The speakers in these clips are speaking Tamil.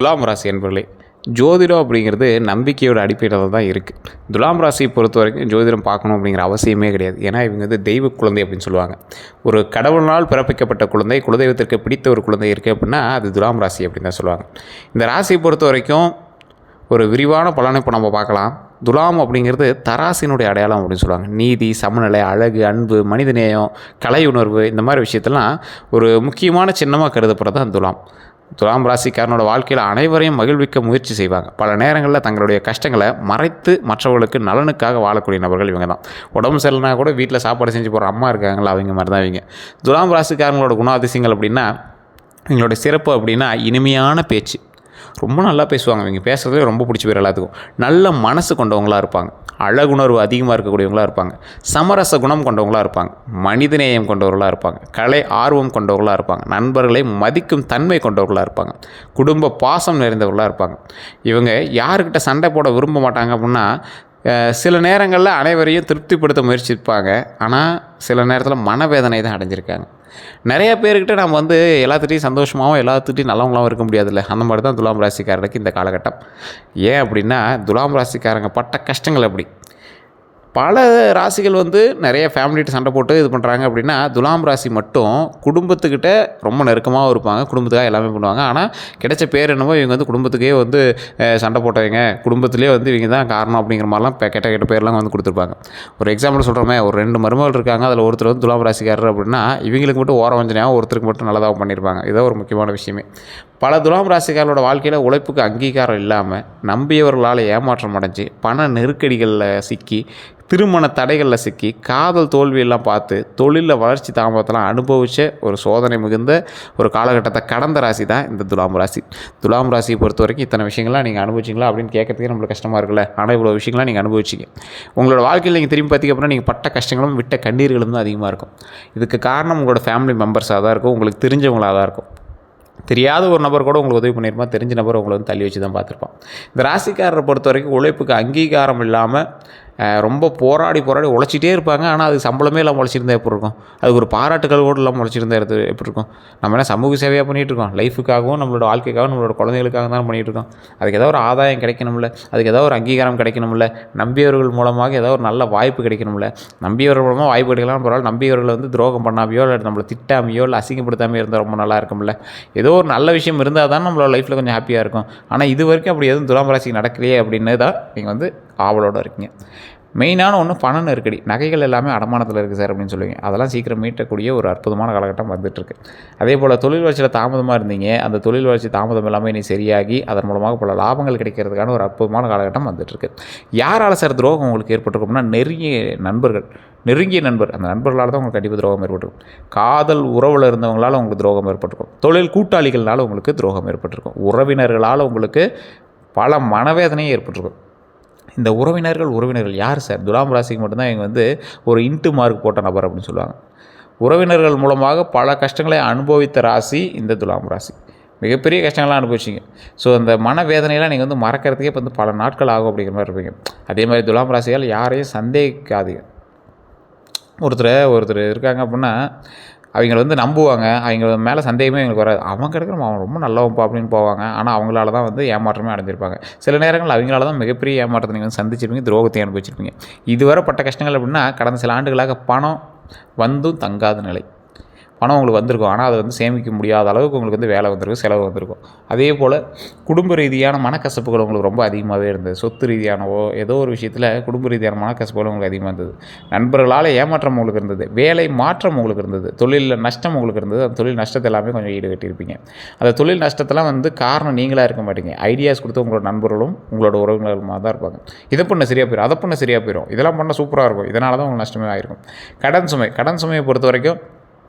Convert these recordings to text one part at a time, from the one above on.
துலாம் ராசி என்பர்களே, ஜோதிடம் அப்படிங்கிறது நம்பிக்கையோட அடிப்படையில் தான் இருக்குது. துலாம் ராசியை பொறுத்த வரைக்கும் ஜோதிடம் பார்க்கணும் அப்படிங்கிற அவசியமே கிடையாது. ஏன்னா இவங்க வந்து தெய்வ குழந்தை அப்படின்னு சொல்லுவாங்க. ஒரு கடவுளால் பிறப்பிக்கப்பட்ட குழந்தை, குலதெய்வத்திற்கு பிடித்த ஒரு குழந்தை இருக்குது அப்படின்னா அது துலாம் ராசி அப்படின்னு தான் சொல்லுவாங்க. இந்த ராசியை பொறுத்த வரைக்கும் ஒரு விரிவான பலனை இப்போ நம்ம பார்க்கலாம். துலாம் அப்படிங்கிறது தராசினுடைய அடையாளம் அப்படின்னு சொல்லுவாங்க. நீதி, சமநிலை, அழகு, அன்பு, மனிதநேயம், கலை உணர்வு, இந்த மாதிரி விஷயத்தெல்லாம் ஒரு முக்கியமான சின்னமாக கருதப்படுறது தான் துலாம். துலாம் ராசிக்காரனோட வாழ்க்கையில் அனைவரையும் மகிழ்விக்க முயற்சி செய்வாங்க. பல நேரங்களில் தங்களுடைய கஷ்டங்களை மறைத்து மற்றவர்களுக்கு நலனுக்காக வாழக்கூடிய நபர்கள் இவங்க தான். உடம்பு சரியில்லைனா கூட வீட்டில் சாப்பாடு செஞ்சு போகிற அம்மா இருக்காங்களா, அவங்க மாதிரி தான் இவங்க. துலாம் ராசிக்காரங்களோட குணாதிசயங்கள் அப்படின்னா, இவங்களுடைய சிறப்பு அப்படின்னா இனிமையான பேச்சு. ரொம்ப நல்லா பேசுவாங்க. இவங்க பேசுகிறதே ரொம்ப பிடிச்சி போயிடும் எல்லாத்துக்கும். நல்ல மனசு கொண்டவங்களாக இருப்பாங்க. அழகுணர்வு அதிகமாக இருக்கக்கூடியவங்களாக இருப்பாங்க. சமரச குணம் கொண்டவங்களாக இருப்பாங்க. மனிதநேயம் கொண்டவர்களாக இருப்பாங்க. கலை ஆர்வம் கொண்டவர்களாக இருப்பாங்க. நண்பர்களை மதிக்கும் தன்மை கொண்டவர்களாக இருப்பாங்க. குடும்ப பாசம் நிறைந்தவர்களாக இருப்பாங்க. இவங்க யாருக்கிட்ட சண்டை போட விரும்ப மாட்டாங்க அப்படின்னா, சில நேரங்களில் அனைவரையும் திருப்திப்படுத்த முயற்சிப்பாங்க. ஆனால் சில நேரத்தில் மனவேதனை தான் அடைஞ்சிருக்காங்க. நிறைய பேர்கிட்ட நம்ம வந்து எல்லாத்துட்டையும் சந்தோஷமாகவும் எல்லாத்துட்டையும் நல்லவங்களாகவும் இருக்க முடியாதுல்ல. அந்த மாதிரி தான் துலாம் ராசிக்காரருக்கு இந்த காலகட்டம். ஏன் அப்படின்னா, துலாம் ராசிக்காரங்க பட்ட கஷ்டங்கள் அப்படி. பல ராசிகள் வந்து நிறைய ஃபேமிலிகிட்ட சண்டை போட்டு இது பண்ணுறாங்க அப்படின்னா, துலாம் ராசி மட்டும் குடும்பத்துக்கிட்ட ரொம்ப நெருக்கமாகவும் இருப்பாங்க. குடும்பத்துக்காக எல்லாமே பண்ணுவாங்க. ஆனால் கிடைச்ச பேர் என்னமோ இவங்க வந்து குடும்பத்துக்கே வந்து சண்டை போட்டவங்க, குடும்பத்திலே வந்து இவங்க தான் காரணம் அப்படிங்கிற மாதிரிலாம் கெட்ட கெட்ட பேர்லாம் வந்து கொடுத்துருப்பாங்க. ஒரு எக்ஸாம்பிள் சொல்கிறோமே, ஒரு 2 மருமகள் இருக்காங்க. அதில் ஒருத்தர் வந்து துலாம் ராசிக்காரர் அப்படின்னா, இவங்களுக்கு மட்டும் ஓர வஞ்சனையாகவும் ஒருத்தருக்கு மட்டும் நல்லதாகவும் பண்ணியிருப்பாங்க. இதுதான் ஒரு முக்கியமான விஷயமே. பல துலாம் ராசிக்காரோட வாழ்க்கையில் உழைப்புக்கு அங்கீகாரம் இல்லாமல், நம்பியவர்களால் ஏமாற்றம் அடைஞ்சு, பண நெருக்கடிகளில் சிக்கி, திருமண தடைகளில் சிக்கி, காதல் தோல்வியெல்லாம் பார்த்து, தொழிலில் வளர்ச்சி தாமதத்தெல்லாம் அனுபவித்த ஒரு சோதனை மிகுந்த ஒரு காலகட்டத்தை கடந்த ராசி தான் இந்த துலாம் ராசி. துலாம் ராசியை பொறுத்த வரைக்கும் இத்தனை விஷயங்கள்லாம் நீங்கள் அனுபவிச்சிங்களா அப்படின்னு கேட்கறதுக்கே நம்மளுக்கு கஷ்டமாக இருக்குல்ல. ஆனால் இவ்வளோ விஷயங்கள்லாம் நீங்கள் அனுபவிச்சிங்க. உங்களோட வாழ்க்கையில் நீங்கள் திரும்பி பார்த்திங்க அப்படின்னா, நீங்கள் பட்ட கஷ்டங்களும் விட்ட கண்ணீர்களும் தான் அதிகமாக இருக்கும். இதுக்கு காரணம் உங்களோட ஃபேமிலி மெம்பர்ஸாக தான் இருக்கும், உங்களுக்கு தெரிஞ்சவங்களாக தான் இருக்கும். தெரியாத ஒரு நபர் கூட உங்களுக்கு உதவி பண்ணியிருப்பான், தெரிஞ்ச நபர் உங்களை வந்து தள்ளி வச்சு தான் பார்த்துருப்பான். இந்த ராசிக்காரரை பொறுத்த வரைக்கும் உழைப்புக்கு அங்கீகாரம் இல்லாமல் ரொம்ப போராடி உழைச்சிட்டே இருப்பாங்க. ஆனால் அதுக்கு சம்பளமே இல்லாமல் உழைச்சிருந்தா எப்படி இருக்கும்? அதுக்கு ஒரு பாராட்டுகள் கூட இல்லாமல் உழைச்சிருந்தா எப்படி இருக்கும்? நம்ம என்ன சமூக சேவையாக பண்ணிகிட்ருக்கோம்? லைஃபுக்காகவும் நம்மளோட வாழ்க்கைக்காகவும் நம்மளோட குழந்தைகளுக்காக தான் பண்ணிகிட்ருக்கோம். அதுக்கு ஏதாவது ஒரு ஆதாயம் கிடைக்கணும்ல, அதுக்கு ஏதாவது ஒரு அங்கீகாரம் கிடைக்கணும்ல, நம்பியவர்கள் மூலமாக ஏதாவது ஒரு நல்ல வாய்ப்பு கிடைக்கணும்ல. நம்பியவர்கள் மூலமாக வாய்ப்பு கிடைக்கலாம் பரவாயில்ல, நம்பியவர்களை வந்து துரோகம் பண்ணாமையோ இல்லை நம்மளை திட்டாமையோ இல்லை அசிங்கப்படுத்தாமையோ இருந்தால் ரொம்ப நல்லா இருக்கும்ல. ஏதோ ஒரு நல்ல விஷயம் இருந்தால் தான் நம்மளோட லைஃப்பில் கொஞ்சம் ஹாப்பியாக இருக்கும். ஆனால் இது வரைக்கும் அப்படி எதுவும் துலாம் ராசிக்கு நடக்கலையே அப்படின்னு தான் நீங்கள் வந்து ஆவலோடு இருக்கீங்க. மெயினான ஒன்று பண நெருக்கடி. நகைகள் எல்லாமே அடமானத்தில் இருக்குது சார் அப்படின்னு சொல்லுவீங்க. அதெல்லாம் சீக்கிரம் மீட்டக்கூடிய ஒரு அற்புதமான காலகட்டம் வந்துட்டுருக்கு. அதே போல் தொழில் வளர்ச்சியில் தாமதமாக இருந்தீங்க. அந்த தொழில் வளர்ச்சி தாமதம் எல்லாமே நீ சரியாகி அதன் மூலமாக பல லாபங்கள் கிடைக்கிறதுக்கான ஒரு அற்புதமான காலகட்டம் வந்துட்டுருக்கு. யாரால் சார் துரோகம் உங்களுக்கு ஏற்பட்டிருக்கும்னா, நெருங்கிய நண்பர். அந்த நண்பர்களால் தான் உங்களுக்கு கண்டிப்பாக துரோகம் ஏற்பட்டிருக்கும். காதல் உறவில் இருந்தவங்களால் உங்களுக்கு துரோகம் ஏற்பட்டிருக்கும். தொழில் கூட்டாளிகள்னால உங்களுக்கு துரோகம் ஏற்பட்டிருக்கும். உறவினர்களால் உங்களுக்கு பல மனவேதனையும் ஏற்பட்டிருக்கும். இந்த உறவினர்கள் யார் சார்? துலாம் ராசிக்கு மட்டும்தான் இவங்க வந்து ஒரு இன்ட்டு மார்க் போட்ட நபர் அப்படின்னு சொல்லுவாங்க. உறவினர்கள் மூலமாக பல கஷ்டங்களை அனுபவித்த ராசி இந்த துலாம் ராசி. மிகப்பெரிய கஷ்டங்கள்லாம் அனுபவிச்சிங்க. ஸோ அந்த மனவேதனையெல்லாம் நீங்கள் வந்து மறக்கிறதுக்கே இப்போ வந்து பல நாட்கள் ஆகும் அப்படிங்கிற மாதிரி இருப்பீங்க. அதே மாதிரி துலாம் ராசியால் யாரையும் சந்தேகிக்காதீங்க. ஒருத்தர் இருக்காங்க அப்படின்னா, அவங்கள வந்து நம்புவாங்க. அவங்க மேலே சந்தேகமே எங்களுக்கு வராது. அவன் கிடக்குற அவன் ரொம்ப நல்லவன்ப்பா அப்படின்னு போவாங்க. ஆனால் அவங்களால தான் வந்து ஏமாற்றமே அடைஞ்சிருப்பாங்க. சில நேரங்கள் அவங்களால தான் மிகப்பெரிய ஏமாற்றத்தை நீங்கள் வந்து சந்திச்சிருப்பீங்க, துரோகத்தை அனுபவிச்சிருப்பீங்க. இதுவரை பட்ட கஷ்டங்கள் அப்படின்னா, கடந்த சில ஆண்டுகளாக பணம் வந்தும் தங்காத நிலை. பணம் உங்களுக்கு வந்திருக்கும், ஆனால் அதை வந்து சேமிக்க முடியாத அளவுக்கு உங்களுக்கு வந்து வேலை வந்திருக்கும், செலவு வந்திருக்கும். அதே போல் குடும்ப ரீதியான மனக்கசப்புகள் உங்களுக்கு ரொம்ப அதிகமாகவே இருந்தது. சொத்து ரீதியானவோ ஏதோ ஒரு விஷயத்தில் குடும்ப ரீதியான மனக்கசப்புகள் உங்களுக்கு அதிகமாக இருந்தது. நண்பர்களால் ஏமாற்றம் உங்களுக்கு இருந்தது. வேலை மாற்றம் உங்களுக்கு இருந்தது. தொழிலில் நஷ்டம் உங்களுக்கு இருந்தது. அந்த தொழில் நஷ்டத்தை எல்லாமே கொஞ்சம் ஈடுகட்டியிருப்பீங்க. அந்த தொழில் நஷ்டத்தெல்லாம் வந்து காரணம் நீங்களாக இருக்க மாட்டீங்க. ஐடியாஸ் கொடுத்து உங்களோட நண்பர்களும் உங்களோட உறவினர்களுமாக தான் இருப்பாங்க. இதை பண்ண சரியாக போயிடும், அதை பண்ண சரியாக போயிடும், இதெல்லாம் பண்ண சூப்பராக இருக்கும், இதனால தான் உங்களுக்கு நஷ்டமே ஆகிருக்கும். கடன் சுமையை பொறுத்த வரைக்கும்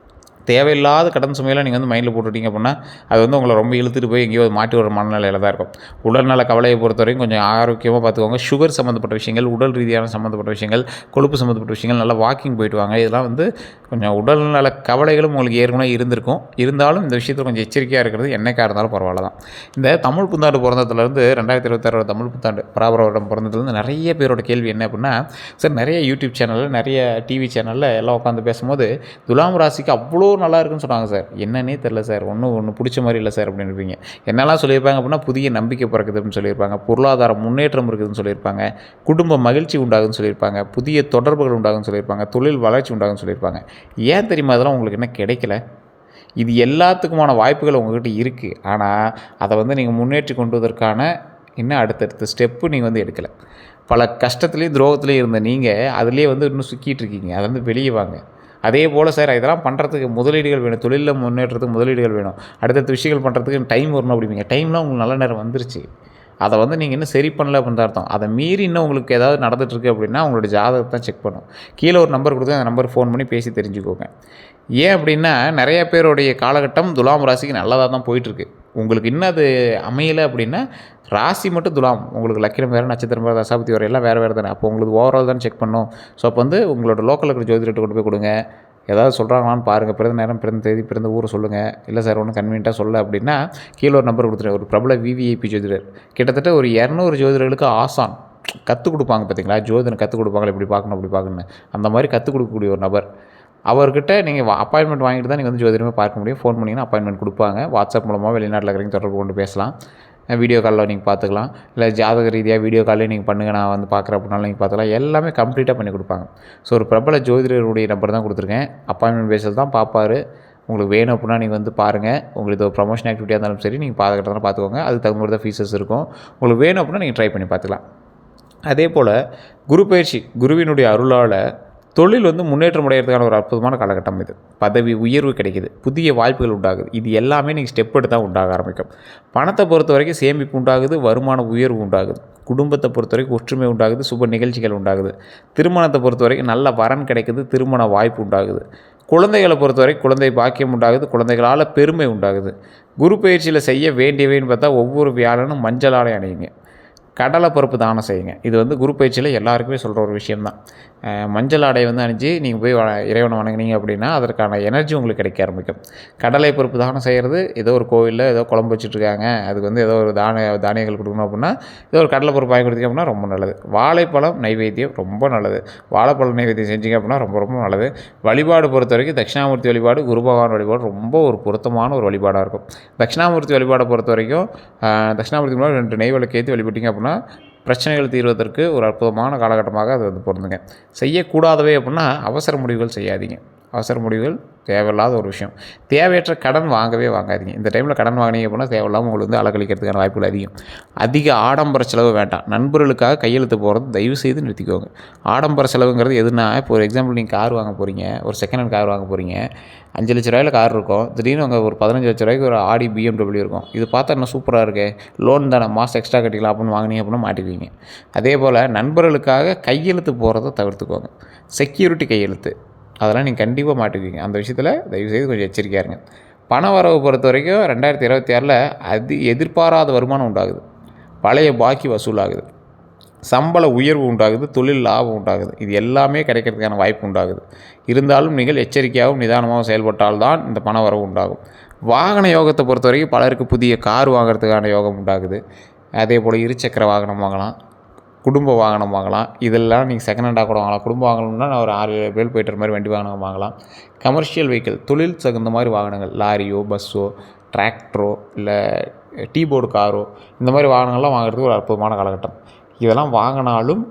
தேவையில்லாத கடன் சுமையெல்லாம் நீங்கள் வந்து மைண்டில் போட்டுவிட்டீங்க அப்படின்னா, அது வந்து உங்களை ரொம்ப இழுத்துட்டு போய் எங்கேயோ மாட்டி வர மனநிலையில் தான் இருக்கும். உடல்நல கவலையை பொறுத்த வரைக்கும் கொஞ்சம் ஆரோக்கியமாக பார்த்துக்கோங்க. சுகர் சம்மந்தப்பட்ட விஷயங்கள், உடல் ரீதியான சம்மந்தப்பட்ட விஷயங்கள், கொழுப்பு சம்மந்தப்பட்ட விஷயங்கள், நல்லா வாக்கிங் போயிட்டு வாங்க. இதெல்லாம் வந்து கொஞ்சம் உடல்நல கவலைகளும் உங்களுக்கு ஏற்கனவே இருந்திருக்கும். இருந்தாலும் இந்த விஷயத்தில் கொஞ்சம் எச்சரிக்கையாக இருக்கிறது என்னைக்காக இருந்தாலும் பரவாயில்ல தான். இந்த தமிழ் புத்தாண்டு பிறந்ததுலேருந்து 2026 தமிழ் புத்தாண்டு பராபரம் பிறந்ததுலேருந்து நிறைய பேரோட கேள்வி என்ன அப்படின்னா, சார் நிறைய யூடியூப் சேனலில், நிறைய டிவி சேனலில் எல்லாம் உட்காந்து பேசும்போது, துலாம் ராசிக்கு அவ்வளோ நல்லா இருக்குன்னு சொன்னாங்க சார். என்னன்னே தெரில சார், ஒன்றும் பிடிச்ச மாதிரி இல்லை சார் அப்படின்னு இருப்பீங்க. என்னெல்லாம் சொல்லியிருப்பாங்க அப்படின்னா, புதிய நம்பிக்கை பிறக்குது அப்படின்னு சொல்லியிருப்பாங்க, பொருளாதார முன்னேற்றம் இருக்குதுன்னு சொல்லியிருப்பாங்க, குடும்ப மகிழ்ச்சி உண்டாகுன்னு சொல்லியிருப்பாங்க, புதிய தொடர்புகள் உண்டாகுன்னு சொல்லியிருப்பாங்க, தொழில் வளர்ச்சி உண்டாகுன்னு சொல்லியிருப்பாங்க. ஏன் தெரியுமா அதெல்லாம் உங்களுக்கு என்ன கிடைக்கல? இது எல்லாத்துக்குமான வாய்ப்புகள் உங்கள்கிட்ட இருக்குது. ஆனால் அதை வந்து நீங்கள் முன்னேற்றி கொண்டுவதற்கான இன்னும் அடுத்தடுத்த ஸ்டெப்பு நீங்கள் வந்து எடுக்கலை. பல கஷ்டத்துலேயும் துரோகத்துலேயும் இருந்த நீங்கள் அதிலே வந்து இன்னும் சிக்கிட்டு இருக்கீங்க. அதை வந்து வெளியே வாங்க. அதே போல் சார் இதெல்லாம் பண்ணுறதுக்கு முதலீடுகள் வேணும், தொழிலில் முன்னேற்றத்துக்கு முதலீடுகள் வேணும், அடுத்தடுத்த விஷயங்கள் பண்ணுறதுக்கு டைம் வரணும் அப்படிங்க. டைம்லாம் உங்களுக்கு நல்ல நேரம் வந்துருச்சு. அதை வந்து நீங்கள் இன்னும் சரி பண்ணல அப்படின்னு அர்த்தம். அதை மீறி இன்னும் உங்களுக்கு ஏதாவது நடந்துகிட்ருக்கு அப்படின்னா உங்களோட ஜாதகத்தை தான் செக் பண்ணும். கீழே ஒரு நம்பர் கொடுத்து அந்த நம்பருக்கு ஃபோன் பண்ணி பேசி தெரிஞ்சுக்கோங்க. ஏன் அப்படின்னா நிறைய பேருடைய காலகட்டம் துலாம் ராசிக்கு நல்லதாக தான் போயிட்டுருக்கு. உங்களுக்கு இன்னும் அது அமையலை அப்படின்னா ராசி மட்டும் துலாம், உங்களுக்கு லக்கினம் வேறு, நட்சத்திரம் வேறு, தசாபதி வேறு, எல்லாம் வேறு தானே. அப்போ உங்களுக்கு ஓவரால் தான் செக் பண்ணணும். ஸோ அப்போ வந்து உங்களோட லோக்கலில் இருக்கிற ஜோதிடர்கிட்ட கொண்டு போய் கொடுங்க. ஏதாவது சொல்கிறாங்களான்னு பாருங்கள். பிறந்த நேரம், பிறந்த தேதி, பிறந்த ஊரை சொல்லுங்கள். இல்லை சார் ஒன்றும் கன்வீனியண்ட்டாக சொல்ல அப்படின்னா கீழே ஒரு நம்பர் கொடுத்துருவேன். ஒரு பிரபல விவிஐபி ஜோதிடர், கிட்டத்தட்ட ஒரு 200 ஜோதிடர்களுக்கு ஆசான் கற்றுக் கொடுப்பாங்க. பார்த்தீங்களா, ஜோதிடம் கற்றுக் கொடுப்பாங்களே, இப்படி பார்க்கணும் அப்படி பார்க்கணும், அந்த மாதிரி கற்றுக் கொடுக்கக்கூடிய ஒரு நபர். அவர்கிட்ட நீங்கள் அப்பாயின்மெண்ட் வாங்கிட்டு தான் நீங்கள் வந்து ஜோதிடமே பார்க்க முடியும். ஃபோன் பண்ணிங்கன்னா அப்பாயின்மெண்ட் கொடுப்பாங்க. வாட்ஸ்அப் மூலமாக வெளிநாட்டில் இருக்கிறவங்க தொடர்பு கொண்டு பேசலாம். வீடியோ காலில் நீங்கள் பார்த்துக்கலாம். இல்லை ஜாதக ரீதியாக வீடியோ காலே நீங்கள் பண்ணுங்கள், நான் வந்து பார்க்குறேன் அப்படின்னாலும் நீங்கள் பார்த்துக்கலாம். எல்லாமே கம்ப்ளீட்டாக பண்ணி கொடுப்பாங்க. ஸோ ஒரு பிரபல ஜோதிடருடைய நம்பர் தான் கொடுத்துருக்கேன். அப்பாயின்மெண்ட் பேஸில் தான் பார்ப்பார். உங்களுக்கு வேணும் அப்படின்னா நீங்கள் வந்து பாருங்கள். உங்களுக்கு ஒரு ப்ரமோஷன் ஆக்டிவிட்டியாக இருந்தாலும் சரி, நீங்கள் பார்த்துக்கிட்டதாலும் பார்த்துக்கோங்க. அதுக்கு தகுந்த மாதிரி தான் ஃபீஸஸ் இருக்கும். உங்களுக்கு வேணும் அப்படின்னா நீங்கள் ட்ரை பண்ணி பார்த்துக்கலாம். அதே போல் குரு பயிற்சி, குருவினுடைய அருளால் தொழில் வந்து முன்னேற்றம் அடைகிறதுக்கான ஒரு அற்புதமான காலகட்டம் இது. பதவி உயர்வு கிடைக்கிது, புதிய வாய்ப்புகள் உண்டாகுது. இது எல்லாமே நீங்கள் ஸ்டெப் எடுத்து தான் உண்டாக ஆரம்பிக்கும். பணத்தை பொறுத்த வரைக்கும் சேமிப்பு உண்டாகுது, வருமான உயர்வு உண்டாகுது. குடும்பத்தை பொறுத்த வரைக்கும் ஒற்றுமை உண்டாகுது, சுப நிகழ்ச்சிகள் உண்டாகுது. திருமணத்தை பொறுத்த வரைக்கும் நல்ல வரன் கிடைக்குது, திருமண வாய்ப்பு உண்டாகுது. குழந்தைகளை பொறுத்த வரைக்கும் குழந்தை பாக்கியம் உண்டாகுது, குழந்தைகளால் பெருமை உண்டாகுது. குரு பயிற்சியில் செய்ய வேண்டியவைன்னு பார்த்தா ஒவ்வொரு வியாழனும் மஞ்சள் ஆடை அணியுங்க, கடலை பருப்பு தானம் செய்யுங்க. இது வந்து குரு பயிற்சியில் எல்லாருக்குமே சொல்கிற ஒரு விஷயம்தான். மஞ்சள் ஆடை வந்து அணிஞ்சு நீங்கள் போய் இறைவனை வணங்குனீங்க அப்படின்னா அதற்கான எனர்ஜி உங்களுக்கு கிடைக்க ஆரம்பிக்கும். கடலை பருப்பு தானம் செய்கிறது, ஏதோ ஒரு கோவிலில் ஏதோ குழம்பு வச்சுட்ருக்காங்க, அதுக்கு வந்து ஏதோ ஒரு தானியங்கள் கொடுக்கணும் அப்படின்னா ஏதோ ஒரு கடலை பருப்பு வாங்கி கொடுத்தீங்க அப்படின்னா ரொம்ப நல்லது. வாழைப்பழம் நைவேத்தியம் ரொம்ப நல்லது. வாழைப்பழம் நைவேத்தியம் செஞ்சீங்க அப்படின்னா ரொம்ப ரொம்ப நல்லது. வழிபாடு பொறுத்த வரைக்கும் தட்சிணாமூர்த்தி வழிபாடு, குரு பகவான் வழிபாடு ரொம்ப ஒரு பொருத்தமான ஒரு வழிபாடாக இருக்கும். தட்சிணாமூர்த்தி வழிபாடை பொறுத்த வரைக்கும் தட்சிணாமூர்த்தி முன்னாடி 2 நெய் விளக்கேற்றி வழிபட்டிங்க அப்படின்னா பிரச்சனைகள் தீர்வதற்கு ஒரு அற்புதமான காலகட்டமாக அது வந்து பொருந்துங்க. செய்யக்கூடாதவை அப்படின்னா அவசர முடிவுகள் செய்யாதீங்க. அவசர முடிவுகள் தேவையில்லாத ஒரு விஷயம். தேவையற்ற கடன் வாங்காதீங்க. இந்த டைமில் கடன் வாங்கினீங்க அப்படின்னா தேவையில்லாமல் உங்களுக்கு வந்து அலக்கழிக்கிறதுக்கான வாய்ப்புகள் அதிகம். அதிக ஆடம்பர செலவு வேண்டாம். நண்பர்களுக்காக கையெழுத்து போகிறது தயவு செய்து நிறுத்திக்கோங்க. ஆடம்பர செலவுங்கிறது எதுனா, இப்போ ஒரு எக்ஸாம்பிள் நீங்கள் கார் வாங்க போகிறீங்க, ஒரு செகண்ட் ஹேண்ட் கார் வாங்க போகிறீங்க. 5 லட்ச ரூபாயில் கார் இருக்கும், திடீர்னு அங்கே ஒரு 15 லட்ச ரூபாய்க்கு ஒரு ஆடி BMW இருக்கும். இது பார்த்தா இன்னும் சூப்பராக இருக்கே, லோன் தானே, மாதம் எக்ஸ்ட்ரா கட்டிக்கலாம் அப்படின்னு வாங்கினீங்க அப்படின்னா மாட்டிக்குவீங்க. அதே போல் நண்பர்களுக்காக கையெழுத்து போகிறத தவிர்த்துக்கோங்க. செக்யூரிட்டி கையெழுத்து அதெல்லாம் நீங்கள் கண்டிப்பாக மாட்டுக்குவீங்க. அந்த விஷயத்தில் தயவுசெய்து கொஞ்சம் எச்சரிக்கையாக இருங்க. பண வரவு பொறுத்த வரைக்கும் 2026 எதிர்பாராத வருமானம் உண்டாகுது, பழைய பாக்கி வசூலாகுது, சம்பள உயர்வு உண்டாகுது, தொழில் லாபம் உண்டாகுது. இது எல்லாமே கிடைக்கிறதுக்கான வாய்ப்பு உண்டாகுது. இருந்தாலும் நீங்கள் எச்சரிக்கையாகவும் நிதானமாகவும் செயல்பட்டால்தான் இந்த பண வரவு உண்டாகும். வாகன யோகத்தை பொறுத்த வரைக்கும் பலருக்கு புதிய கார் வாங்குறதுக்கான யோகம் உண்டாகுது. அதே போல் இருசக்கர வாகனம் வாங்கலாம், குடும்ப வாகனம் வாங்கலாம். இதெல்லாம் நீங்கள் செகண்ட் ஹேண்டாக கூட வாங்கலாம். குடும்ப வாங்கணும்னா நான் ஒரு 6-7 பேர் போய்ட்டு வர மாதிரி வண்டி வாகனம் வாங்கலாம். கமர்ஷியல் வெஹிக்கிள், தொழில் தகுந்த மாதிரி வாகனங்கள், லாரியோ பஸ்ஸோ டிராக்டரோ இல்லை டீபோர்டு காரோ, இந்த மாதிரி வாகனங்கள்லாம் வாங்குறதுக்கு ஒரு அற்புதமான காலகட்டம். இதெல்லாம் வாங்கினாலும்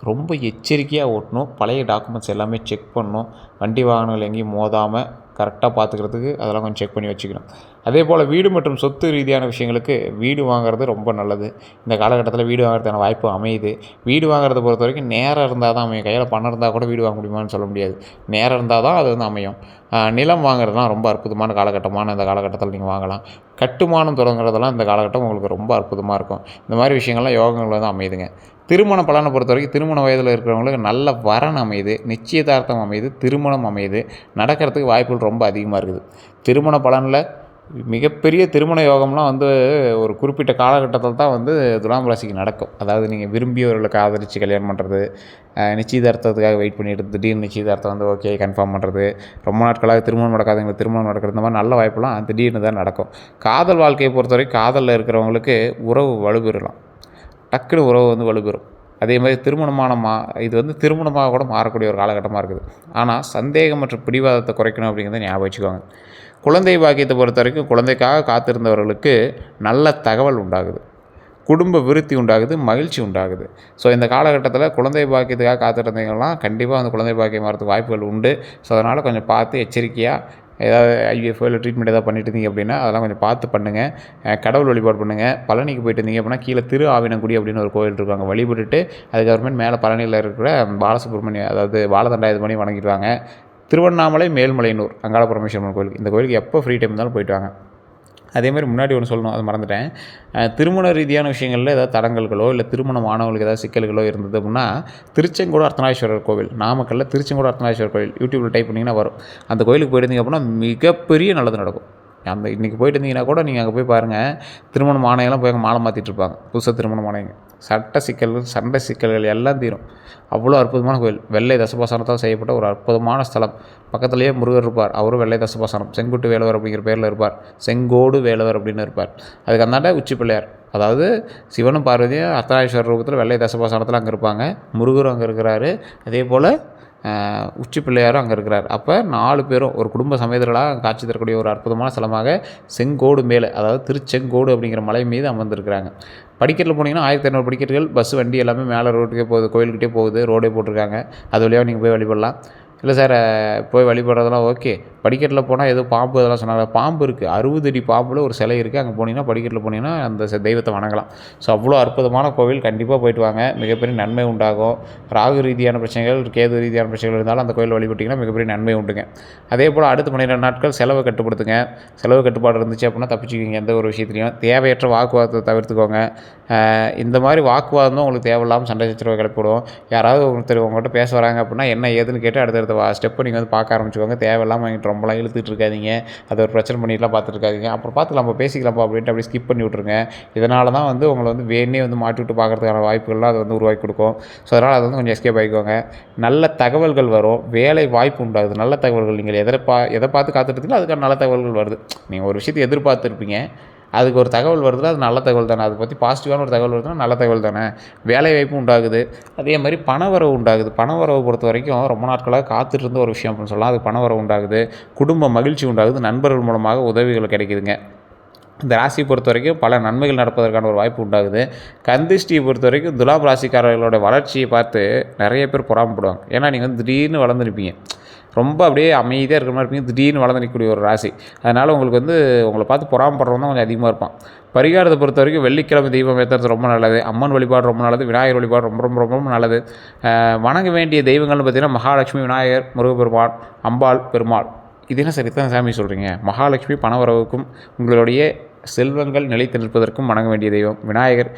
ரொம்ப எச்சரிக்கையாக ஓட்டணும். பழைய டாக்குமெண்ட்ஸ் எல்லாமே செக் பண்ணணும். வண்டி வாகனங்கள் எங்கேயும் மோதாமல் கரெக்டாக பார்த்துக்கிறதுக்கு அதெல்லாம் கொஞ்சம் செக் பண்ணி வச்சுக்கணும். அதே போல் வீடு மற்றும் சொத்து ரீதியான விஷயங்களுக்கு வீடு வாங்குறது ரொம்ப நல்லது. இந்த காலகட்டத்தில் வீடு வாங்குறதுக்கான வாய்ப்பு அமையுது. வீடு வாங்குறத பொறுத்த வரைக்கும் நேரம் இருந்தால் தான் அமையும். கையில் பணம் இருந்தால் கூட வீடு வாங்க முடியுமான்னு சொல்ல முடியாது. நேரம் இருந்தால் தான் அது வந்து அமையும். நிலம் வாங்குறதுலாம் ரொம்ப அற்புதமான காலகட்டமான இந்த காலகட்டத்தில் நீங்கள் வாங்கலாம். கட்டுமானம் தொடங்குறதெல்லாம் இந்த காலகட்டம் உங்களுக்கு ரொம்ப அற்புதமாக இருக்கும். இந்த மாதிரி விஷயங்கள்லாம் யோகங்கள் வந்து அமையுதுங்க. திருமண பலனை பொறுத்த வரைக்கும் திருமண வயதில் இருக்கிறவங்களுக்கு நல்ல வரன் அமையுது, நிச்சயதார்த்தம் அமையுது, திருமணம் அமையுது. நடக்கிறதுக்கு வாய்ப்புகள் ரொம்ப அதிகமாக இருக்குது. திருமண பலனில் மிகப்பெரிய திருமண யோகம்லாம் வந்து ஒரு குறிப்பிட்ட காலகட்டத்தில் தான் வந்து துலாம் ராசிக்கு நடக்கும். அதாவது நீங்கள் விரும்பியவர்களுக்கு ஆதரித்து கல்யாணம் பண்ணுறது, நிச்சயதார்த்தத்துக்காக வெயிட் பண்ணிட்டு திடீர்னு நிச்சயதார்த்தம் வந்து ஓகே கன்ஃபார்ம் பண்ணுறது, ரொம்ப நாட்களாக திருமணம் நடக்காதவங்களுக்கு திருமணம் நடக்கிறது, இந்த மாதிரி நல்ல வாய்ப்புலாம் திடீர்னு தான் நடக்கும். காதல் வாழ்க்கையை பொறுத்த வரைக்கும் காதலில் இருக்கிறவங்களுக்கு உறவு வலுப்பெறலாம். டக்குனு உறவு வந்து வலுப்பெறும். அதே மாதிரி இது வந்து திருமணமாக கூட மாறக்கூடிய ஒரு காலகட்டமாக இருக்குது. ஆனால் சந்தேகம் மற்றும் பிடிவாதத்தை குறைக்கணும் அப்படிங்கிறத ஞாபகம் வச்சுக்கோங்க. குழந்தை பாக்கியத்தை பொறுத்த வரைக்கும் குழந்தைக்காக காத்திருந்தவர்களுக்கு நல்ல தகவல் உண்டாகுது, குடும்ப விருத்தி உண்டாகுது, மகிழ்ச்சி உண்டாகுது. ஸோ இந்த காலகட்டத்தில் குழந்தை பாக்கியத்துக்காக காத்திருந்தீங்கன்னா கண்டிப்பாக அந்த குழந்தை பாக்கியம் வரதுக்கு வாய்ப்புகள் உண்டு. ஸோ அதனால் கொஞ்சம் பார்த்து எச்சரிக்கையாக ஏதாவது ஐவிஎஃப்ஓ இல்லை ட்ரீட்மெண்ட் ஏதாவது பண்ணிட்டு இருந்தீங்க அப்படின்னா அதெல்லாம் கொஞ்சம் பார்த்து பண்ணுங்கள். கடவுள் வழிபாடு பண்ணுங்கள். பழனிக்கு போயிட்டு இருந்தீங்க அப்படின்னா கீழே திரு ஆவினங்குடி அப்படின்னு ஒரு கோயில் இருக்காங்க, வழிபட்டுட்டு அதுக்கப்புறமேட்டு மேலே பழனியில் இருக்கிற பாலசுப்ரமணியம் அதாவது பாலதண்டாயுதபாணி வணங்கிட்டு வாங்க. திருவண்ணாமலை மேல்மலையனூர் அங்காள பரமேஸ்வரன் கோயிலுக்கு, இந்த கோயிலுக்கு எப்போ ஃப்ரீ டைம் இருந்தாலும் போயிட்டு வாங்க. அதேமாதிரி முன்னாடி ஒன்று சொல்லணும், அதை மறந்துட்டேன். திருமண ரீதியான விஷயங்களில் ஏதாவது தடங்கல்களோ இல்லை திருமணம் ஆனவங்களுக்கு ஏதாவது சிக்கல்களோ இருந்தது அப்படின்னா திருச்செங்கோடு அர்த்தநாரீஸ்வரர் கோவில், நாமக்கல்லில் திருச்செங்கோடு அர்த்தநாரீஸ்வரர் கோவில் யூடியூப்பில் டைப் பண்ணிங்கன்னா வரும். அந்த கோயிலுக்கு போயிருந்தீங்க அப்படின்னா மிகப்பெரிய நல்லது நடக்கும். இன்றைக்கி போயிட்டு இருந்தீங்கன்னா கூட நீங்கள் அங்கே போய் பாருங்கள், திருமணம் ஆணையெல்லாம் போய் அங்கே மாலை மாற்றிட்டு இருப்பாங்க. புதுசாக திருமணம் ஆணையங்க சண்டை சிக்கல்கள் எல்லாம் தீரும். அவ்வளோ அற்புதமான கோயில். வெள்ளை தசபாசனத்தால் செய்யப்பட்ட ஒரு அற்புதமான ஸ்தலம். பக்கத்துலேயே முருகர் இருப்பார், அவரும் வெள்ளை தசபாசனம், செங்குட்டு வேலவர் அப்படிங்கிற பேரில் இருப்பார், செங்கோடு வேலவர் அப்படின்னு இருப்பார். அதுக்கு அந்தாண்ட உச்சி பிள்ளையார், அதாவது சிவனும் பார்வதியும் அர்த்தநாரீஸ்வரர் ரூபத்தில் வெள்ளை தசபாசனத்தில் அங்கே இருப்பாங்க. முருகரும் அங்கே இருக்கிறாரு, அதே போல் உச்சி பிள்ளையாரும் அங்கே இருக்கிறார். அப்போ 4 பேரும் ஒரு குடும்ப சமேதர்களாக காட்சி தரக்கூடிய ஒரு அற்புதமான ஸ்தலமாக செங்கோடு மேலே, அதாவது திருச்செங்கோடு அப்படிங்கிற மலை மீது அமர்ந்திருக்கிறாங்க. படிக்கட்டில் போனீங்கன்னா 1500 படிக்கட்டுகள், பஸ் வண்டி எல்லாமே மேலே ரோட்டுக்கே போகுது, கோயில்கிட்டே போகுது, ரோடே போட்டிருக்காங்க. அது வழியாக நீங்கள் போய் வழிபடலாம். இல்லை சார் போய் வழிபடுறதெல்லாம் ஓகே, படிக்கட்டில் போனால் ஏதோ பாம்பு இதெல்லாம் சொன்னாங்க. பாம்பு இருக்குது, 60 அடி பாம்பில் ஒரு சிலை இருக்குது. அங்கே போனீங்கன்னா படிக்கட்டில் போனீங்கன்னா அந்த தெய்வத்தை வணங்கலாம். ஸோ அவ்வளோ அற்புதமான கோவில், கண்டிப்பாக போயிட்டு வாங்க, மிகப்பெரிய நன்மை உண்டாகும். ராகு ரீதியான பிரச்சனைகள், கேது ரீதியான பிரச்சனைகள் இருந்தாலும் அந்த கோயில் வழிபட்டிங்கன்னா மிகப்பெரிய நன்மை உண்டுங்க. அதே போல் அடுத்த 12 நாட்கள் செலவை கட்டுப்படுத்துங்க. செலவு கட்டுப்பாடு இருந்துச்சு அப்படின்னா தப்பிச்சுக்கிங்க எந்த ஒரு விஷயத்துலையும். தேவையற்ற வாக்குவாதத்தை தவிர்த்துக்கோங்க. இந்த மாதிரி வாக்குவாதம் தான் உங்களுக்கு தேவையில்லாமல் சண்டை சச்சரவை கிளப்பிவிடும். யாராவது உங்கள்கிட்ட பேச வராங்க அப்படின்னா என்ன ஏதுன்னு கேட்டு அடுத்தடுத்த ஸ்டெப்பை நீங்கள் வந்து பார்க்க ஆரம்பிச்சுக்கோங்க. தேவையில்லாமல் வாங்கிட்டு ரொம்பலாம் இழுத்துட்டு இருக்காதிங்க, அதை ஒரு பிரச்சனை பண்ணிட்டுலாம் பார்த்துட்டு இருக்காதிங்க. அப்புறம் பார்த்துக்கலாம், நம்ம பேசிக்கலாம்ப்பா அப்படின்ட்டு அப்படி ஸ்கிப் பண்ணி விட்ருங்க. இதனால தான் வந்து உங்களை வந்து வேணே வந்து மாட்டி விட்டு பார்க்குறதுக்கான வாய்ப்புகள்லாம் அது வந்து உருவாக்கி கொடுக்கும். ஸோ அதனால் அதை வந்து கொஞ்சம் எஸ்கேப் ஆகிக்கோங்க. நல்ல தகவல்கள் வரும், வேலை வாய்ப்பு உண்டாகுது. நல்ல தகவல்கள் நீங்கள் எதை பார்த்து காத்துட்ருக்கீங்களோ அதுக்கான நல்ல தகவல்கள் வருது. நீங்கள் ஒரு விஷயத்தை எதிர்பார்த்துருப்பீங்க, அதுக்கு ஒரு தகவல் வருதுன்னா அது நல்ல தகவல் தானே, அதை பற்றி பாசிட்டிவான ஒரு தகவல் வருதுன்னா நல்ல தகவல் தானே. வேலை வாய்ப்பு உண்டாகுது, அதே மாதிரி பணவரவு உண்டாகுது. பணவரவு பொறுத்த வரைக்கும் ரொம்ப நாட்களாக காத்துட்டு ஒரு விஷயம் அப்படின்னு சொல்லலாம், அது பணவரவு உண்டாகுது, குடும்ப மகிழ்ச்சி உண்டாகுது, நண்பர்கள் மூலமாக உதவிகள் கிடைக்குதுங்க. இந்த ராசியை பொறுத்த வரைக்கும் பல நன்மைகள் நடப்பதற்கான ஒரு வாய்ப்பு உண்டாகுது. கந்திஷ்டியை பொறுத்த வரைக்கும் துலாம் ராசிக்காரர்களோட வளர்ச்சியை பார்த்து நிறைய பேர் பொறாமப்படுவாங்க. ஏன்னா நீங்கள் வந்து திடீர்னு வளர்ந்துருப்பீங்க, ரொம்ப அப்படியே அமைதியாக இருக்கிற மாதிரி இருப்பீங்க, திடீர்னு வளர்ந்து நிற்கக்கூடிய ஒரு ராசி. அதனால் உங்களுக்கு வந்து உங்களை பார்த்து பொறாமப்படுறவங்க தான் கொஞ்சம் அதிகமாக இருப்பான். பரிகாரத்தை பொறுத்த வரைக்கும் வெள்ளிக்கிழமை தீபம் ஏற்றுறது ரொம்ப நல்லது, அம்மன் வழிபாடு ரொம்ப நல்லது, விநாயகர் வழிபாடு ரொம்ப ரொம்ப ரொம்ப நல்லது. வணங்க வேண்டிய தெய்வங்கள்னு பார்த்திங்கன்னா மகாலட்சுமி, விநாயகர், முருகப்பெருமாள், அம்பாள், பெருமாள். இது என்ன சார் இத்தனை சாமி சொல்கிறீங்க? மகாலட்சுமி பணவரவுக்கும் உங்களுடைய செல்வங்கள் நிலைத்து நிற்பதற்கும் வணங்க வேண்டிய தெய்வம். விநாயகர்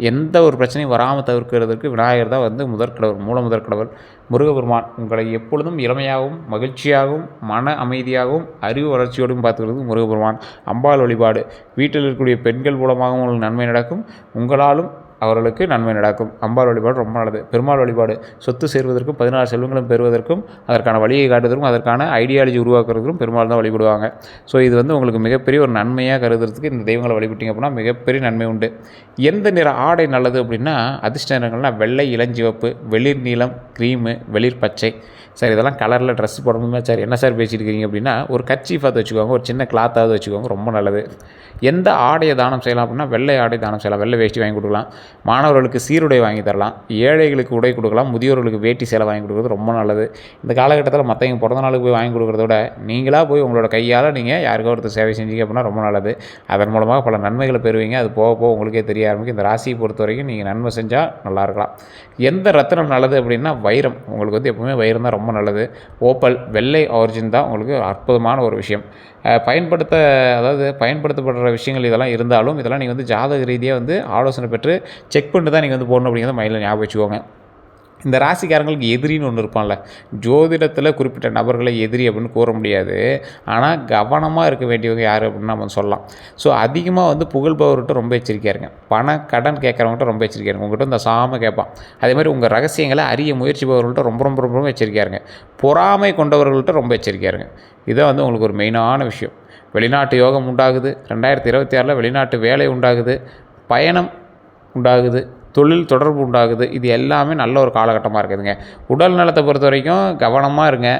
எந்த ஒரு பிரச்சனையும் வராமல் தவிர்க்கிறதுக்கு விநாயகர் தான் வந்து முதற்கடவுள். முருகப்பெருமான் உங்களை எப்பொழுதும் இளமையாகவும் மகிழ்ச்சியாகவும் மன அமைதியாகவும் அறிவு வளர்ச்சியோடும் பார்த்துக்கிறது முருகப்பெருமான். அம்பாள் வழிபாடு, வீட்டில் இருக்கக்கூடிய பெண்கள் மூலமாகவும் உங்களுக்கு நன்மை நடக்கும், உங்களாலும் அவர்களுக்கு நன்மை நடக்கும். அம்பாள் வழிபாடு ரொம்ப நல்லது. பெருமாள் வழிபாடு சொத்து சேர்வதற்கும் 16 செல்வங்களும் பெறுவதற்கும் அதற்கான வழியை காட்டுவதற்கும் அதற்கான ஐடியாலஜி உருவாக்குறதுக்கும் பெருமாள் தான் வழிபடுவாங்க. ஸோ இது வந்து உங்களுக்கு மிகப்பெரிய ஒரு நன்மையாக கருதுறதுக்கு இந்த தெய்வங்களை வழிபட்டிங்க அப்படின்னா மிகப்பெரிய நன்மை உண்டு. எந்த நிற ஆடை நல்லது அப்படின்னா அதிர்ஷ்ட நிறங்கள்னால் வெள்ளை, இளஞ்சிவப்பு, வெளிர் நீலம், க்ரீமு, வெளிர் பச்சை. சார் இதெல்லாம் கலரில் ட்ரெஸ் போடணுமே சார், என்ன சார் பேசிட்டு இருக்கீங்க அப்படின்னா ஒரு கர்ச்சீஃபாவது வச்சுக்கோங்க, ஒரு சின்ன கிளாத்தாவது வச்சுக்கோங்க, ரொம்ப நல்லது. எந்த ஆடையை தானம் செய்யலாம் அப்படின்னா வெள்ளை ஆடை தானம் செய்யலாம், வெள்ளை வேஷ்டி வாங்கி கொடுக்கலாம், மாணவர்களுக்கு சீருடை வாங்கி தரலாம், ஏழைகளுக்கு உடை கொடுக்கலாம், முதியோர்களுக்கு வேட்டி சேலை வாங்கி கொடுக்குறது ரொம்ப நல்லது. இந்த காலகட்டத்தில் மற்றவங்க பிறந்த நாளுக்கு போய் வாங்கி கொடுக்குறத விட நீங்களாக போய் உங்களோட கையால் நீங்கள் யாருக்கோ ஒருத்தர் சேவை செஞ்சீங்க அப்படின்னா ரொம்ப நல்லது. அதன் மூலமாக பல நன்மைகளை பெறுவீங்க. அது போக போக உங்களுக்கே தெரிய ஆரம்பிக்கும். இந்த ராசியை பொறுத்த வரைக்கும் நீங்கள் நன்மை செஞ்சால் நல்லா இருக்கலாம். எந்த ரத்தினம் நல்லது அப்படின்னா வைரம். உங்களுக்கு வந்து எப்பவுமே வைரம் தான் ரொம்ப நல்லது. ஓப்பல், வெள்ளை ஆரிஜின் தான் உங்களுக்கு அற்புதமான ஒரு விஷயம். பயன்படுத்தப்படுற விஷயங்கள் இதெல்லாம் இருந்தாலும் இதெல்லாம் நீங்கள் வந்து ஜாதக ரீதியாக வந்து ஆலோசனை பெற்று செக் பண்ணிட்டு தான் நீங்கள் வந்து போடணும் அப்படிங்கிறத மைண்டில் ஞாபகம் வச்சுக்கோங்க. இந்த ராசிக்காரங்களுக்கு எதிரின்னு ஒன்று இருப்பான்ல, ஜோதிடத்தில் குறிப்பிட்ட நபர்களை எதிரி அப்படின்னு கூற முடியாது, ஆனால் கவனமாக இருக்க வேண்டியவங்க யார் அப்படின்னு நம்ம சொல்லலாம். ஸோ அதிகமாக வந்து புகழ்பவர்கிட்ட ரொம்ப எச்சரிக்கையாக இருங்க, கடன் கேட்குறவங்கள்ட்ட ரொம்ப எச்சரிக்கையாக இருங்க, உங்கள்கிட்ட இந்த சாம கேட்பான். அதே மாதிரி உங்கள் ரகசியங்களை அறிய முயற்சிப்பவர்கள்ட்ட ரொம்ப ரொம்ப ரொம்ப எச்சரிக்கையாக இருங்க, பொறாமை கொண்டவர்கள்ட்ட ரொம்ப எச்சரிக்கையாக இருங்க. இதான் வந்து உங்களுக்கு ஒரு மெயினான விஷயம். வெளிநாட்டு யோகம் உண்டாகுது, 2026 வெளிநாட்டு வேலை உண்டாகுது, பயணம் உண்டாகுது, தொழில் தொடர்பு உண்டாகுது. இது எல்லாமே நல்ல ஒரு காலகட்டமாக இருக்குதுங்க. உடல் நலத்தை பொறுத்த வரைக்கும் கவனமாக இருங்க.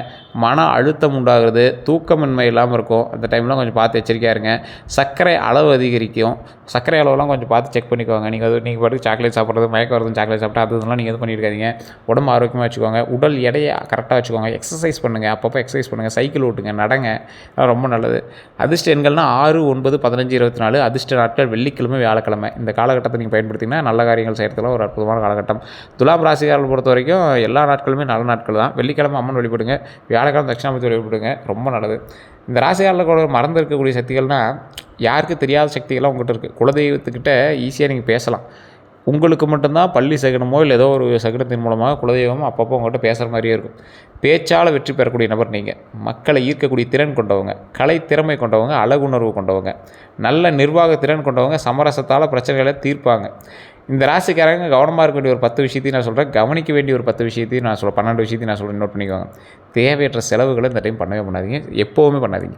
மன அழுத்தம் உண்டாகுது, தூக்கமின்மை இல்லாமல் இருக்கும். அந்த டைம்லாம் கொஞ்சம் பார்த்து எச்சரிக்கையாக இருங்க. சர்க்கரை அளவு அதிகரிக்கும். சர்க்கரை அளவுலாம் கொஞ்சம் பார்த்து செக் பண்ணிக்கோங்க. நீங்கள் பாட்டுக்கு சாக்லேட் சாப்பிட்றது, மயக்கம் வருது சாக்லேட் சாப்பிட்டா அதெல்லாம் நீங்கள் எதுவும் பண்ணியிருக்காதீங்க. உடம்பு ஆரோக்கியமாக வச்சுக்கோங்க. உடல் எடையை கரெக்டாக வச்சுக்கோங்க. எக்ஸசைஸ் பண்ணுங்கள், அப்பப்போ எக்ஸசைஸ் பண்ணுங்கள், சைக்கிள் ஓட்டுங்க, நடங்க, அதெல்லாம் ரொம்ப நல்லது. அதிர்ஷ்ட எண்கள்னால் 6, 9, 15, 24. அதிர்ஷ்ட நாட்கள் வெள்ளிக்கிழமை, வியாழக்கிழமை. இந்த காலகட்டத்தை நீங்கள் பயன்படுத்திங்கன்னா நல்ல காரியங்கள் செய்கிறதுலாம் ஒரு அற்புதமான காலகட்டம். துலாம் ராசிக்காரர்கள் பொறுத்த வரைக்கும் எல்லா நாட்களுமே நல்ல நாட்கள் தான். வெள்ளிக்கிழமை அம்மன் வழிபடுங்க, வியாழக்கிழமை தட்சிணாமூர்த்தி வழிபடுங்க, ரொம்ப நல்லது. இந்த ராசிக்காரர்களுக்கு மறந்து இருக்கக்கூடிய சக்திகள்னால் யாருக்கு தெரியாத சக்திகள்லாம் உங்கள்கிட்ட இருக்குது. குலதெய்வத்துக்கிட்ட ஈஸியாக நீங்கள் பேசலாம். உங்களுக்கு மட்டும்தான் பள்ளி சகுனமோ இல்லை ஏதோ ஒரு சகுனத்தின் மூலமாக குலதெய்வமோ அப்பப்போ உங்கள்கிட்ட பேசுகிற மாதிரியே இருக்கும். பேச்சால் வெற்றி பெறக்கூடிய நபர் நீங்கள். மக்களை ஈர்க்கக்கூடிய திறன் கொண்டவங்க, கலை திறமை கொண்டவங்க, அழகுணர்வு கொண்டவங்க, நல்ல நிர்வாக திறன் கொண்டவங்க, சமரசத்தால் பிரச்சனைகளை தீர்ப்பாங்க. இந்த ராசிக்காரங்க கவனமாக இருக்க வேண்டிய ஒரு 10 விஷயத்தையும் நான் சொல்கிறேன். கவனிக்க வேண்டிய ஒரு 10 விஷயத்தையும் நான் சொல்கிறேன். 12 விஷயத்தையும் நான் சொல்கிறேன், நோட் பண்ணிக்கோங்க. தேவையற்ற செலவுகளை இந்த டைம் பண்ணவே பண்ணாதீங்க. எப்போவுமே பண்ணாதீங்க.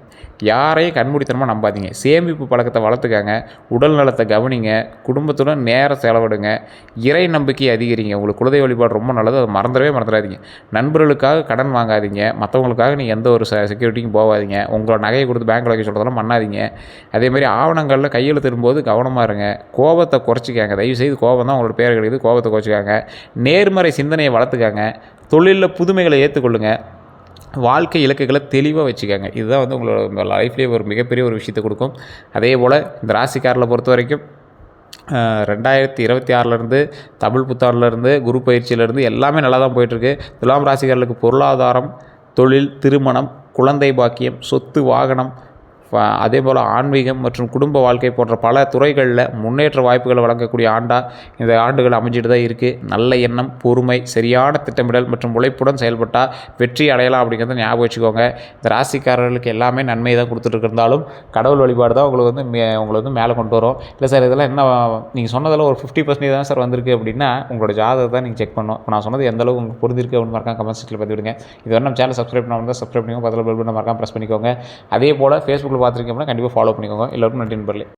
யாரையும் கண்மூடித்தனமாக நம்பாதீங்க. சேமிப்பு பழக்கத்தை வளர்த்துக்காங்க. உடல் நலத்தை கவனிங்க. குடும்பத்துடன் நேரம் செலவிடுங்க. இறை நம்பிக்கை அதிகரிங்க. உங்களுக்கு குலதெய்வ வழிபாடு ரொம்ப நல்லது, அதை மறந்துடாதீங்க. நண்பர்களுக்காக கடன் வாங்காதீங்க. மற்றவங்களுக்காக நீங்கள் எந்த ஒரு செக்யூரிட்டிக்கும் போகாதீங்க. உங்களோட நகையை கொடுத்து பேங்க்கில் வைக்க சொல்கிறதெல்லாம் பண்ணாதீங்க. அதேமாதிரி ஆவணங்களில் கையெழுத்திடும்போது கவனமாக இருங்க. கோபத்தை குறைச்சிக்காங்க. தயவுசெய்து கோபம் தான் உங்களோட பேர் கிடைக்குது, கோபத்தை குறைச்சிக்காங்க. நேர்மறை சிந்தனையை வளர்த்துக்காங்க. தொழிலில் புதுமைகளை ஏற்றுக்கொள்ளுங்க. வாழ்க்கை இலக்குகளை தெளிவாக வச்சுக்காங்க. இதுதான் வந்து உங்களோட லைஃப்லேயே ஒரு மிகப்பெரிய ஒரு விஷயத்தை கொடுக்கும். அதே போல் இந்த ராசிக்காரர்களை பொறுத்த வரைக்கும் 2026 தமிழ் புத்தாண்டுலேருந்து குரு பயிற்சியிலேருந்து எல்லாமே நல்லா தான் போயிட்டுருக்கு. துலாம் ராசிக்காரர்களுக்கு பொருளாதாரம், தொழில், திருமணம், குழந்தை பாக்கியம், சொத்து, வாகனம், அதே போல் ஆன்மீகம் மற்றும் குடும்ப வாழ்க்கை போன்ற பல துறைகளில் முன்னேற்ற வாய்ப்புகளை வழங்கக்கூடிய ஆண்டாக இந்த ஆண்டுகள் அமைஞ்சிட்டு தான் இருக்குது. நல்ல எண்ணம், பொறுமை, சரியான திட்டமிடல் மற்றும் உழைப்புடன் செயல்பட்டால் வெற்றி அடையலாம் அப்படிங்கிறத ஞாபகம் வச்சுக்கோங்க. இந்த ராசிக்காரர்களுக்கு எல்லாமே நன்மை தான் கொடுத்துட்டு இருந்தாலும் கடவுள் வழிபாடு தான் உங்களை வந்து மேலே கொண்டு வரும். இல்லை சார் இதெல்லாம் என்ன நீங்கள் சொன்னதெல்லாம் ஒரு 50% தான் சார் வந்திருக்கு அப்படின்னா உங்களோட ஜாதகத்தை தான் நீங்கள் செக் பண்ணணும். இப்போ நான் சொன்னது எந்த அளவுக்கு உங்களுக்கு புரிஞ்சிருக்கு அப்படின்னு மறக்காம கமெண்ட் செக்ஷனில் பதிவிடுங்க. இதுவரை நம்ம சேனல் சப்ஸ்கிரைப் பண்ணால் சப்ஸ்கிரைப் பண்ணிக்கோங்க, பதில் பெல் பட்டன் மறக்காம ப்ரெஸ் பண்ணிக்கோங்க. அதே போல் ஃபேஸ்புக்கில் பார்த்துருக்கீங்கன்னா கண்டிப்பாக ஃபாலோ பண்ணிக்கோங்க. எல்லோருக்கும் நன்றி நண்பர்களே.